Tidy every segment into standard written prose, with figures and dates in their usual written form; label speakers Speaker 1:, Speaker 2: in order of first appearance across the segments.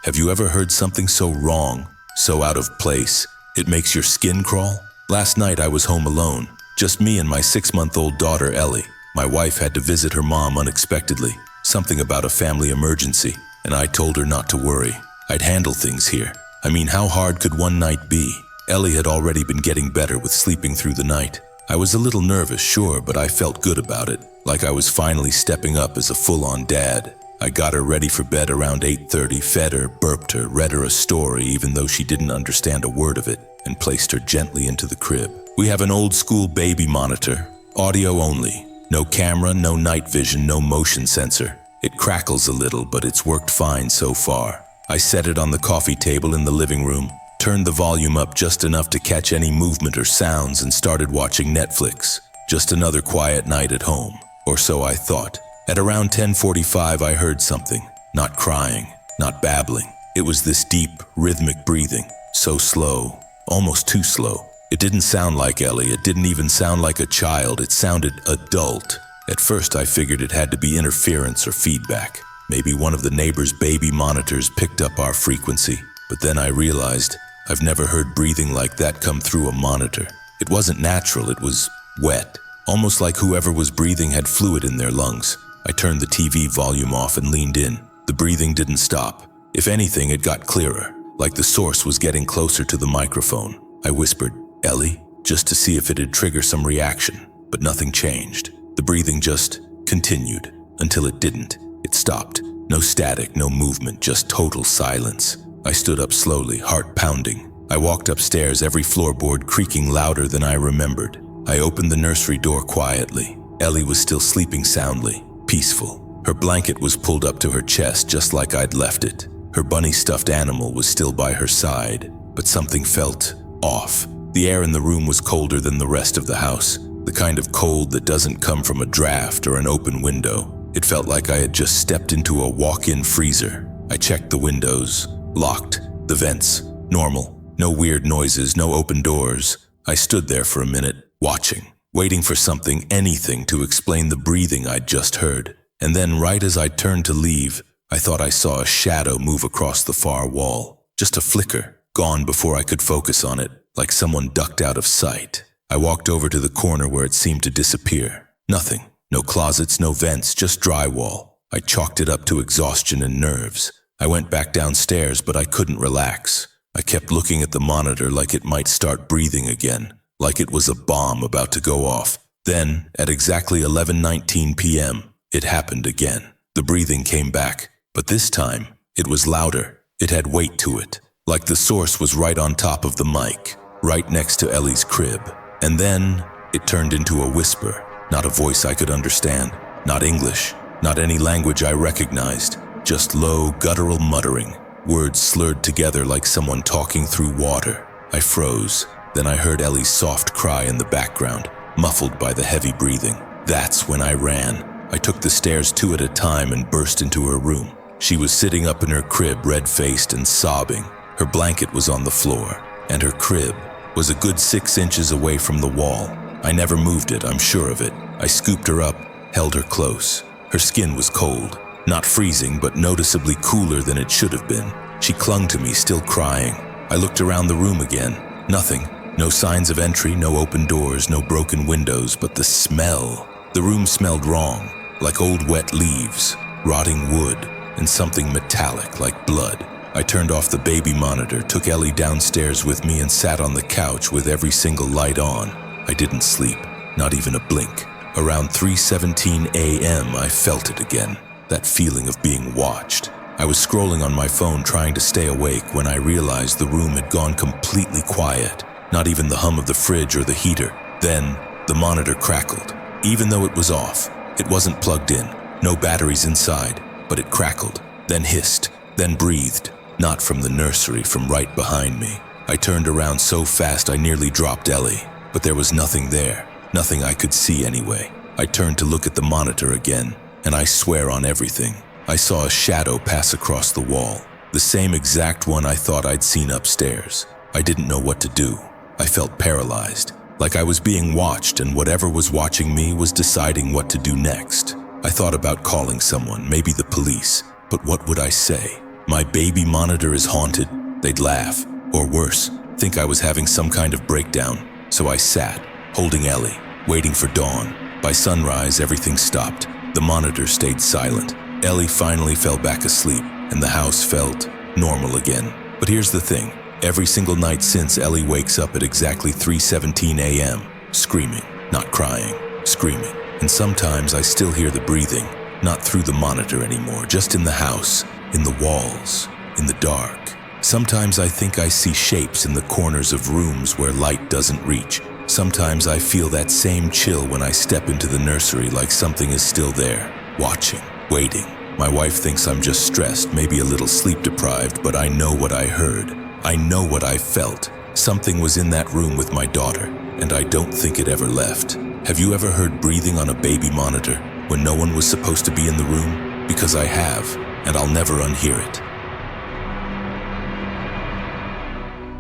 Speaker 1: Have you ever heard something so wrong, so out of place, it makes your skin crawl? Last night I was home alone, just me and my 6-month-old daughter Ellie. My wife had to visit her mom unexpectedly, something about a family emergency, and I told her not to worry. I'd handle things here. I mean, how hard could one night be? Ellie had already been getting better with sleeping through the night. I was a little nervous, sure, but I felt good about it, like I was finally stepping up as a full-on dad. I got her ready for bed around 8:30, fed her, burped her, read her a story even though she didn't understand a word of it, and placed her gently into the crib. We have an old-school baby monitor, audio only. No camera, no night vision, no motion sensor. It crackles a little, but it's worked fine so far. I set it on the coffee table in the living room, turned the volume up just enough to catch any movement or sounds, and started watching Netflix. Just another quiet night at home, or so I thought. At around 10:45 I heard something. Not crying, not babbling. It was this deep, rhythmic breathing. So slow, almost too slow. It didn't sound like Ellie, it didn't even sound like a child, it sounded adult. At first I figured it had to be interference or feedback. Maybe one of the neighbor's baby monitors picked up our frequency. But then I realized I've never heard breathing like that come through a monitor. It wasn't natural, it was wet. Almost like whoever was breathing had fluid in their lungs. I turned the TV volume off and leaned in. The breathing didn't stop. If anything, it got clearer, like the source was getting closer to the microphone. I whispered, "Ellie," just to see if it'd trigger some reaction, but nothing changed. The breathing just continued until it didn't. It stopped. No static, no movement, just total silence. I stood up slowly, heart pounding. I walked upstairs, every floorboard creaking louder than I remembered. I opened the nursery door quietly. Ellie was still sleeping soundly, peaceful. Her blanket was pulled up to her chest just like I'd left it. Her bunny stuffed animal was still by her side, but something felt off. The air in the room was colder than the rest of the house, the kind of cold that doesn't come from a draft or an open window. It felt like I had just stepped into a walk-in freezer. I checked the windows, locked. The vents, normal. No weird noises, no open doors. I stood there for a minute, watching, waiting for something, anything to explain the breathing I'd just heard. And then right as I turned to leave, I thought I saw a shadow move across the far wall. Just a flicker, gone before I could focus on it, like someone ducked out of sight. I walked over to the corner where it seemed to disappear. Nothing. No closets, no vents, just drywall. I chalked it up to exhaustion and nerves. I went back downstairs, but I couldn't relax. I kept looking at the monitor like it might start breathing again, like it was a bomb about to go off. Then, at exactly 11:19 p.m., it happened again. The breathing came back, but this time, it was louder. It had weight to it, like the source was right on top of the mic, right next to Ellie's crib. And then, it turned into a whisper. Not a voice I could understand, not English, not any language I recognized, just low, guttural muttering, words slurred together like someone talking through water. I froze. Then I heard Ellie's soft cry in the background, muffled by the heavy breathing. That's when I ran. I took the stairs 2 at a time and burst into her room. She was sitting up in her crib, red-faced and sobbing. Her blanket was on the floor, and her crib was a good 6 inches away from the wall. I never moved it, I'm sure of it. I scooped her up, held her close. Her skin was cold, not freezing, but noticeably cooler than it should have been. She clung to me, still crying. I looked around the room again. Nothing. No signs of entry, no open doors, no broken windows, but the smell. The room smelled wrong, like old wet leaves, rotting wood, and something metallic like blood. I turned off the baby monitor, took Ellie downstairs with me, and sat on the couch with every single light on. I didn't sleep, not even a blink. Around 3:17 a.m., I felt it again, that feeling of being watched. I was scrolling on my phone trying to stay awake when I realized the room had gone completely quiet, not even the hum of the fridge or the heater. Then, the monitor crackled. Even though it was off, it wasn't plugged in, no batteries inside, but it crackled, then hissed, then breathed, not from the nursery, from right behind me. I turned around so fast I nearly dropped Ellie. But there was nothing there, nothing I could see anyway. I turned to look at the monitor again, and I swear on everything, I saw a shadow pass across the wall, the same exact one I thought I'd seen upstairs. I didn't know what to do. I felt paralyzed, like I was being watched and whatever was watching me was deciding what to do next. I thought about calling someone, maybe the police, but what would I say? My baby monitor is haunted. They'd laugh, or worse, think I was having some kind of breakdown. So I sat, holding Ellie, waiting for dawn. By sunrise, everything stopped. The monitor stayed silent. Ellie finally fell back asleep, and the house felt normal again. But here's the thing. Every single night since, Ellie wakes up at exactly 3:17 a.m., screaming, not crying, screaming. And sometimes I still hear the breathing, not through the monitor anymore, just in the house, in the walls, in the dark. Sometimes I think I see shapes in the corners of rooms where light doesn't reach. Sometimes I feel that same chill when I step into the nursery, like something is still there, watching, waiting. My wife thinks I'm just stressed, maybe a little sleep deprived, but I know what I heard. I know what I felt. Something was in that room with my daughter, and I don't think it ever left. Have you ever heard breathing on a baby monitor when no one was supposed to be in the room? Because I have, and I'll never unhear it.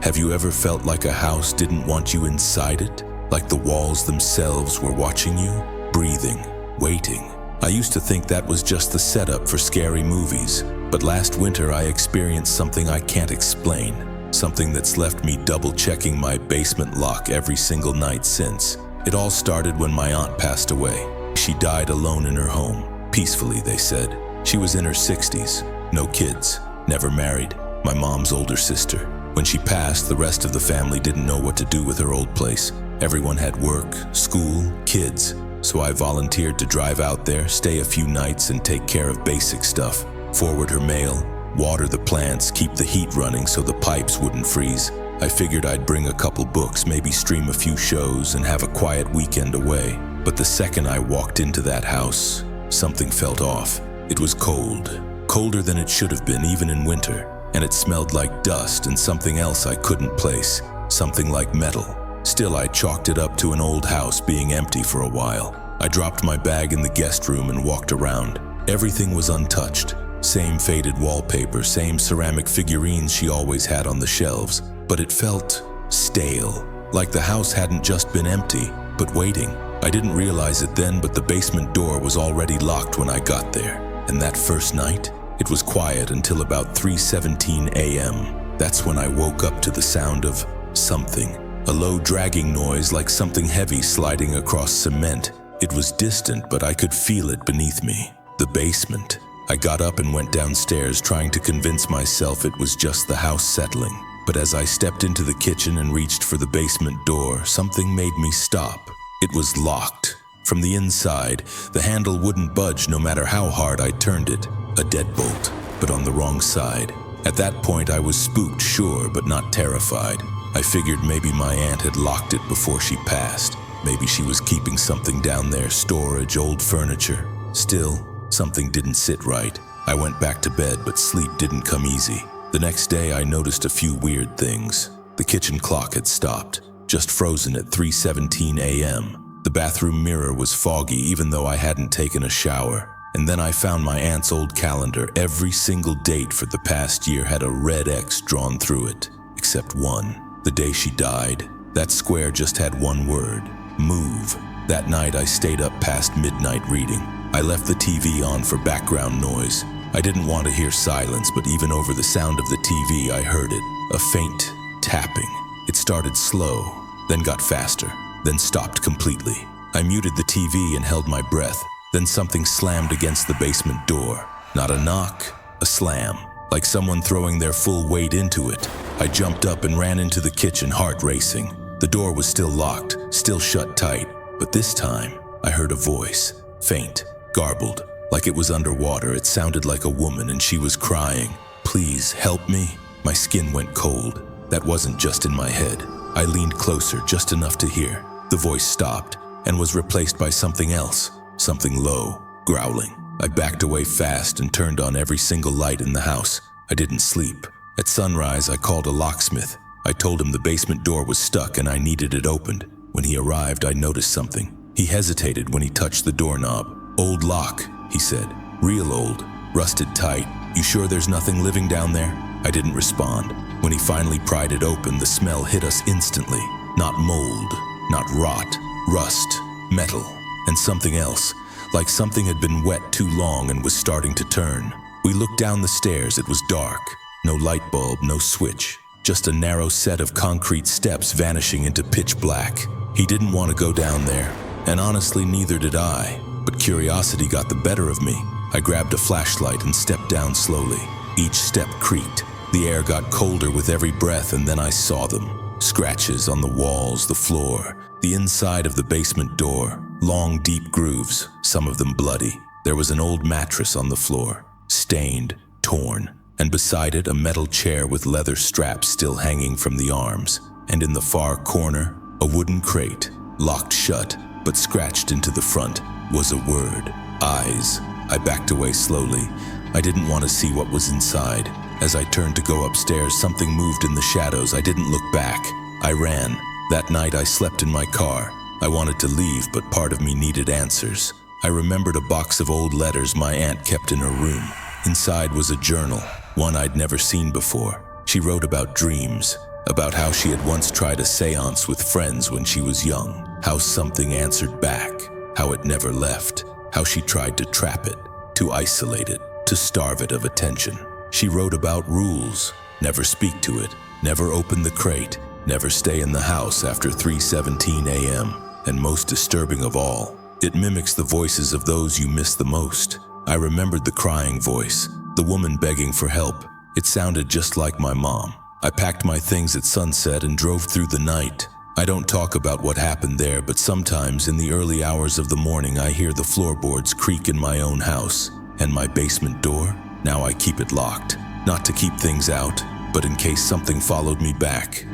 Speaker 1: Have you ever felt like a house didn't want you inside it? Like the walls themselves were watching you, breathing, waiting? I used to think that was just the setup for scary movies, but last winter I experienced something I can't explain, something that's left me double-checking my basement lock every single night since. It all started when my aunt passed away. She died alone in her home, peacefully, they said. She was in her 60s, no kids, never married, my mom's older sister. When she passed, the rest of the family didn't know what to do with her old place. Everyone had work, school, kids, so I volunteered to drive out there, stay a few nights, and take care of basic stuff. Forward her mail, water the plants, keep the heat running so the pipes wouldn't freeze. I figured I'd bring a couple books, maybe stream a few shows, and have a quiet weekend away. But the second I walked into that house, something felt off. It was cold, colder than it should have been, even in winter. And it smelled like dust and something else I couldn't place, something like metal. Still, I chalked it up to an old house being empty for a while. I dropped my bag in the guest room and walked around. Everything was untouched. Same faded wallpaper, same ceramic figurines she always had on the shelves. But it felt stale, like the house hadn't just been empty, but waiting. I didn't realize it then, but the basement door was already locked when I got there. And that first night, it was quiet until about 3:17 a.m. That's when I woke up to the sound of something. A low dragging noise like something heavy sliding across cement. It was distant, but I could feel it beneath me. The basement. I got up and went downstairs, trying to convince myself it was just the house settling. But as I stepped into the kitchen and reached for the basement door, something made me stop. It was locked. From the inside, the handle wouldn't budge no matter how hard I turned it. A deadbolt, but on the wrong side. At that point, I was spooked, sure, but not terrified. I figured maybe my aunt had locked it before she passed. Maybe she was keeping something down there, storage, old furniture. Still, something didn't sit right. I went back to bed, but sleep didn't come easy. The next day, I noticed a few weird things. The kitchen clock had stopped, just frozen at 3:17 a.m. The bathroom mirror was foggy, even though I hadn't taken a shower. And then I found my aunt's old calendar. Every single date for the past year had a red X drawn through it, except one. The day she died. That square just had one word: move. That night I stayed up past midnight reading. I left the TV on for background noise. I didn't want to hear silence, but even over the sound of the TV I heard it. A faint tapping. It started slow, then got faster, then stopped completely. I muted the TV and held my breath. Then something slammed against the basement door. Not a knock, a slam, like someone throwing their full weight into it. I jumped up and ran into the kitchen, heart racing. The door was still locked, still shut tight, but this time I heard a voice, faint, garbled, like it was underwater. It sounded like a woman, and she was crying, "Please help me." My skin went cold. That wasn't just in my head. I leaned closer, just enough to hear. The voice stopped and was replaced by something else. Something low, growling. I backed away fast and turned on every single light in the house. I didn't sleep. At sunrise, I called a locksmith. I told him the basement door was stuck and I needed it opened. When he arrived, I noticed something. He hesitated when he touched the doorknob. "Old lock," he said. "Real old, rusted tight. You sure there's nothing living down there?" I didn't respond. When he finally pried it open, the smell hit us instantly. Not mold, not rot, rust, metal. And something else, like something had been wet too long and was starting to turn. We looked down the stairs. It was dark. No light bulb, no switch. Just a narrow set of concrete steps vanishing into pitch black. He didn't want to go down there, and honestly, neither did I. But curiosity got the better of me. I grabbed a flashlight and stepped down slowly. Each step creaked. The air got colder with every breath, and then I saw them. Scratches on the walls, the floor, the inside of the basement door. Long, deep grooves, some of them bloody. There was an old mattress on the floor, stained, torn, and beside it a metal chair with leather straps still hanging from the arms. And in the far corner, a wooden crate, locked shut, but scratched into the front, was a word: eyes. I backed away slowly. I didn't want to see what was inside. As I turned to go upstairs, something moved in the shadows. I didn't look back. I ran. That night I slept in my car. I wanted to leave, but part of me needed answers. I remembered a box of old letters my aunt kept in her room. Inside was a journal, one I'd never seen before. She wrote about dreams, about how she had once tried a seance with friends when she was young, how something answered back, how it never left, how she tried to trap it, to isolate it, to starve it of attention. She wrote about rules: never speak to it, never open the crate, never stay in the house after 3:17 a.m. And most disturbing of all, it mimics the voices of those you miss the most. I remembered the crying voice, the woman begging for help. It sounded just like my mom. I packed my things at sunset and drove through the night. I don't talk about what happened there, but sometimes in the early hours of the morning I hear the floorboards creak in my own house. And my basement door? Now I keep it locked. Not to keep things out, but in case something followed me back.